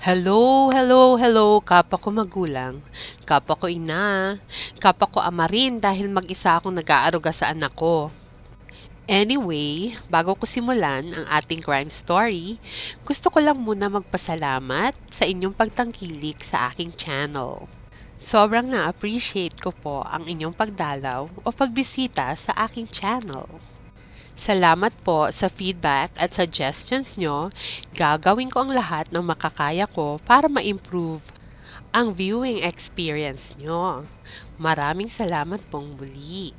Hello, hello, hello, kapwa ko magulang, kapwa ko ina, kapwa ko ama rin dahil mag-isa akong nag-aaruga sa anak ko. Anyway, bago ko simulan ang ating crime story, gusto ko lang muna magpasalamat sa inyong pagtangkilik sa aking channel. Sobrang na-appreciate ko po ang inyong pagdalaw o pagbisita sa aking channel. Salamat po sa feedback at suggestions nyo. Gagawin ko ang lahat ng makakaya ko para ma-improve ang viewing experience nyo. Maraming salamat pong muli.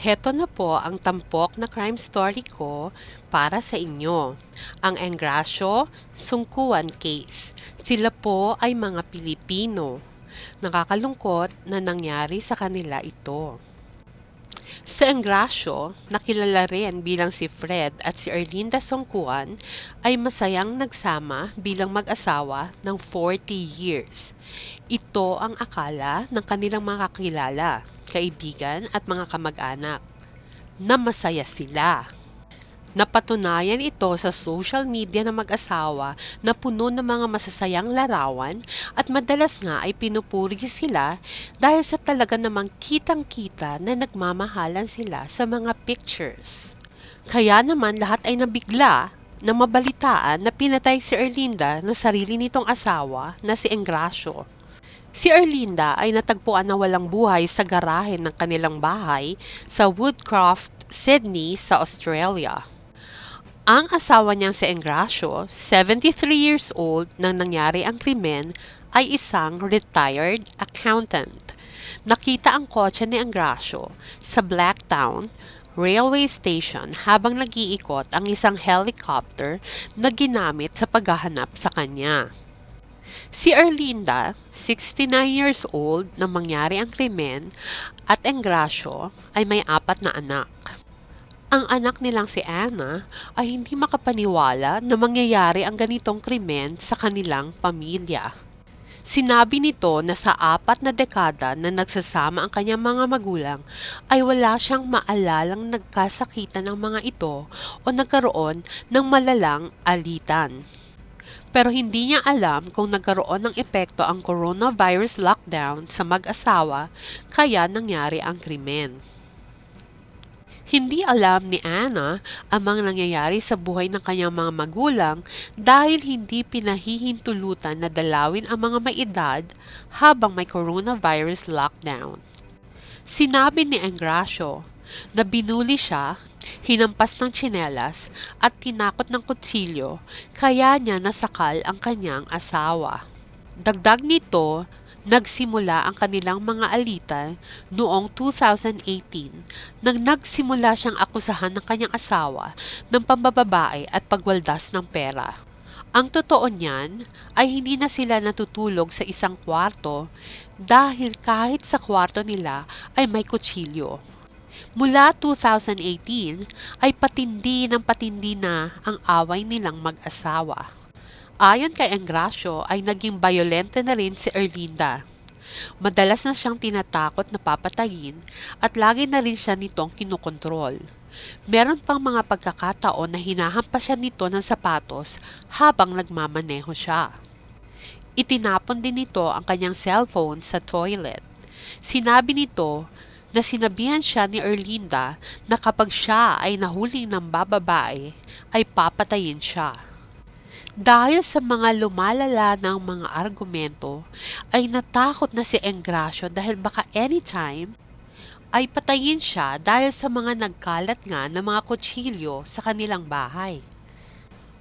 Heto na po ang tampok na crime story ko para sa inyo. Ang Engrasio Sungkuan Case. Sila po ay mga Pilipino. Nakakalungkot na nangyari sa kanila ito. Sa Engrasio, nakilala rin bilang si Fred at si Erlinda Songkuan ay masayang nagsama bilang mag-asawa ng 40 years. Ito ang akala ng kanilang mga kakilala, kaibigan at mga kamag-anak na masaya sila. Napatunayan ito sa social media ng mag-asawa na puno ng mga masasayang larawan at madalas nga ay pinupuri sila dahil sa talaga namang kitang-kita na nagmamahalan sila sa mga pictures. Kaya naman lahat ay nabigla na mabalitaan na pinatay si Erlinda ng sarili nitong asawa na si Engrasio. Si Erlinda ay natagpuan na walang buhay sa garahe ng kanilang bahay sa Woodcroft, Sydney sa Australia. Ang asawa niyang si Engrasio, 73 years old nang nangyari ang krimen, ay isang retired accountant. Nakita ang kotse ni Engrasio sa Blacktown Railway Station habang nag-iikot ang isang helicopter na ginamit sa paghahanap sa kanya. Si Erlinda, 69 years old nang mangyari ang krimen, at Engrasio ay may 4 na anak. Ang anak nilang si Anna ay hindi makapaniwala na mangyayari ang ganitong krimen sa kanilang pamilya. Sinabi nito na sa 4 na dekada na nagsasama ang kanyang mga magulang ay wala siyang maalalang nagkasakitan ng mga ito o nagkaroon ng malalang alitan. Pero hindi niya alam kung nagkaroon ng epekto ang coronavirus lockdown sa mag-asawa kaya nangyari ang krimen. Hindi alam ni Anna ang mga nangyayari sa buhay ng kanyang mga magulang dahil hindi pinahihintulutan na dalawin ang mga may edad habang may coronavirus lockdown. Sinabi ni Engrasio na binuli siya, hinampas ng tsinelas at tinakot ng kutsilyo kaya niya nasakal ang kanyang asawa. Dagdag nito, nagsimula ang kanilang mga alitan noong 2018 nang nagsimula siyang akusahan ng kanyang asawa ng pambababae at pagwaldas ng pera. Ang totoo niyan ay hindi na sila natutulog sa isang kwarto dahil kahit sa kwarto nila ay may kutsilyo. Mula 2018 ay patindi ng patindi na ang away nilang mag-asawa. Ayon kay Engrasio ay naging bayolente na rin si Erlinda. Madalas na siyang tinatakot na papatayin at lagi na rin siya nitong kinukontrol. Meron pang mga pagkakataon na hinahampas siya nito ng sapatos habang nagmamaneho siya. Itinapon din nito ang kanyang cellphone sa toilet. Sinabi nito na sinabihan siya ni Erlinda na kapag siya ay nahuling ng bababae ay papatayin siya. Dahil sa mga lumalala ng mga argumento, ay natakot na si Engrasio dahil baka anytime ay patayin siya dahil sa mga nagkalat nga ng mga kutsilyo sa kanilang bahay.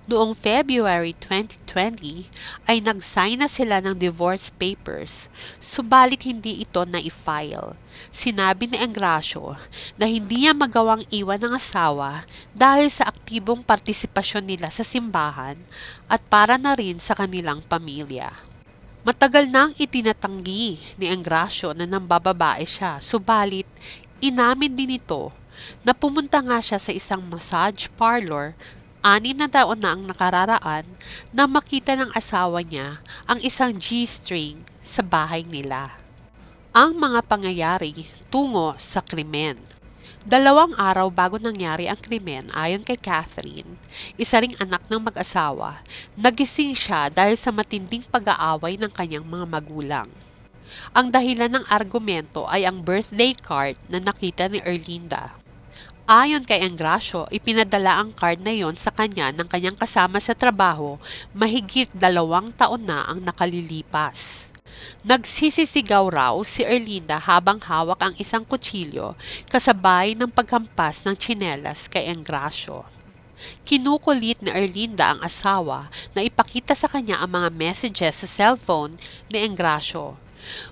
Noong February 2020 ay nag-sign na sila ng divorce papers, subalit hindi ito na-file. Sinabi ni Engrasio na hindi niya magawang iwan ng asawa dahil sa aktibong partisipasyon nila sa simbahan at para na rin sa kanilang pamilya. Matagal nang itinatanggi ni Engrasio na nambababae siya, subalit inamin din ito na pumunta nga siya sa isang massage parlor 6 na taon na ang nakararaan na makita ng asawa niya ang isang G-string sa bahay nila. Ang mga pangyayari tungo sa krimen. 2 araw bago nangyari ang krimen ayon kay Catherine, isa ring anak ng mag-asawa, nagising siya dahil sa matinding pag-aaway ng kanyang mga magulang. Ang dahilan ng argumento ay ang birthday card na nakita ni Erlinda. Ayon kay Engracio, ipinadala ang card na yon sa kanya ng kanyang kasama sa trabaho mahigit 2 taon na ang nakalilipas. Nagsisisigaw raw si Erlinda habang hawak ang isang kutsilyo kasabay ng paghampas ng tsinelas kay Engracio. Kinukulit ni Erlinda ang asawa na ipakita sa kanya ang mga messages sa cellphone ni Engracio.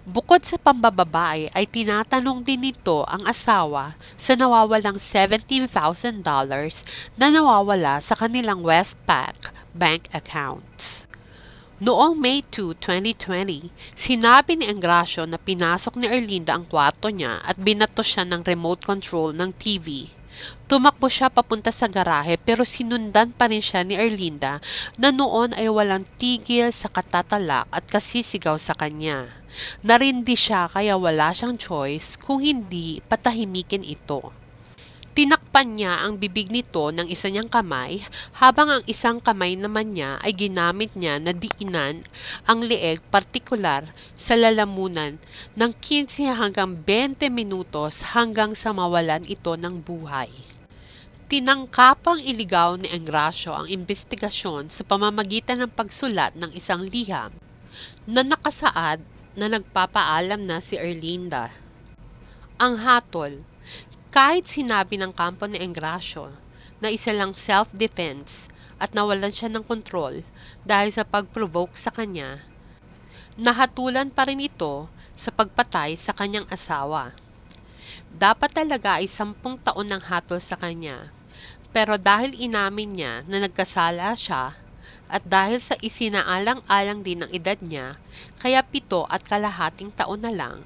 Bukod sa pambababae ay tinatanong din nito ang asawa sa nawawalang $17,000 na nawawala sa kanilang Westpac bank accounts. Noong May 2, 2020, sinabi ni Engracio na pinasok ni Erlinda ang kwarto niya at binato siya ng remote control ng TV. Tumakbo siya papunta sa garahe pero sinundan pa rin siya ni Erlinda na noon ay walang tigil sa katatalak at kasisigaw sa kanya. Narindi siya kaya wala siyang choice kung hindi patahimikin ito. Tinakpan niya ang bibig nito ng isa niyang kamay habang ang isang kamay naman niya ay ginamit niya na diinan ang leeg partikular sa lalamunan ng 15 hanggang 20 minutos hanggang sa mawalan ito ng buhay. Tinangkapang iligaw ni Engracio ang investigasyon sa pamamagitan ng pagsulat ng isang liham na nakasaad na nagpapaalam na si Erlinda. Ang hatol. Kahit sinabi ng kampo ni Engracio na isa lang self-defense at nawalan siya ng kontrol dahil sa pag-provoke sa kanya, nahatulan pa rin ito sa pagpatay sa kanyang asawa. Dapat talaga ay 10 taon ng hatol sa kanya, pero dahil inamin niya na nagkasala siya at dahil sa isinaalang-alang din ng edad niya, kaya 7.5 taon na lang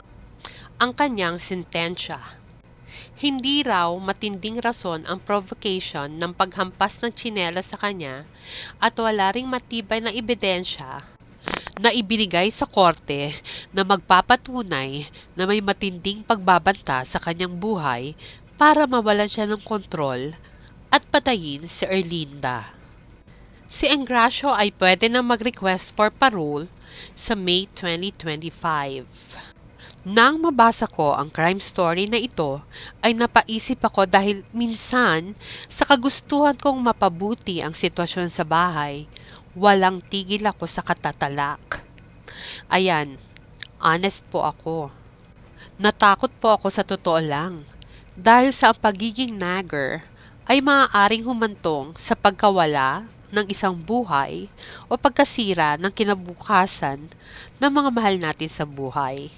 ang kanyang sentensya. Hindi raw matinding rason ang provocation ng paghampas ng tsinelas sa kanya at wala ring matibay na ebidensya na ibinigay sa korte na magpapatunay na may matinding pagbabanta sa kanyang buhay para mawalan siya ng kontrol at patayin si Erlinda. Si Engracio ay pwede na mag-request for parole sa May 2025. Nang mabasa ko ang crime story na ito, ay napaisip ako dahil minsan sa kagustuhan kong mapabuti ang sitwasyon sa bahay, walang tigil ako sa katatalak. Ayan, honest po ako. Natakot po ako sa totoo lang dahil sa ang pagiging nagger ay maaaring humantong sa pagkawala ng isang buhay o pagkasira ng kinabukasan ng mga mahal natin sa buhay.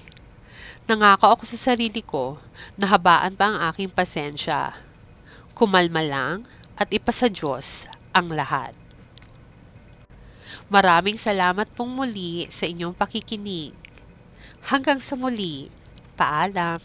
Nangako ako sa sarili ko na habaan pa ang aking pasensya. Kumalma lang at ipasa Diyos ang lahat. Maraming salamat pong muli sa inyong pakikinig. Hanggang sa muli, paalam.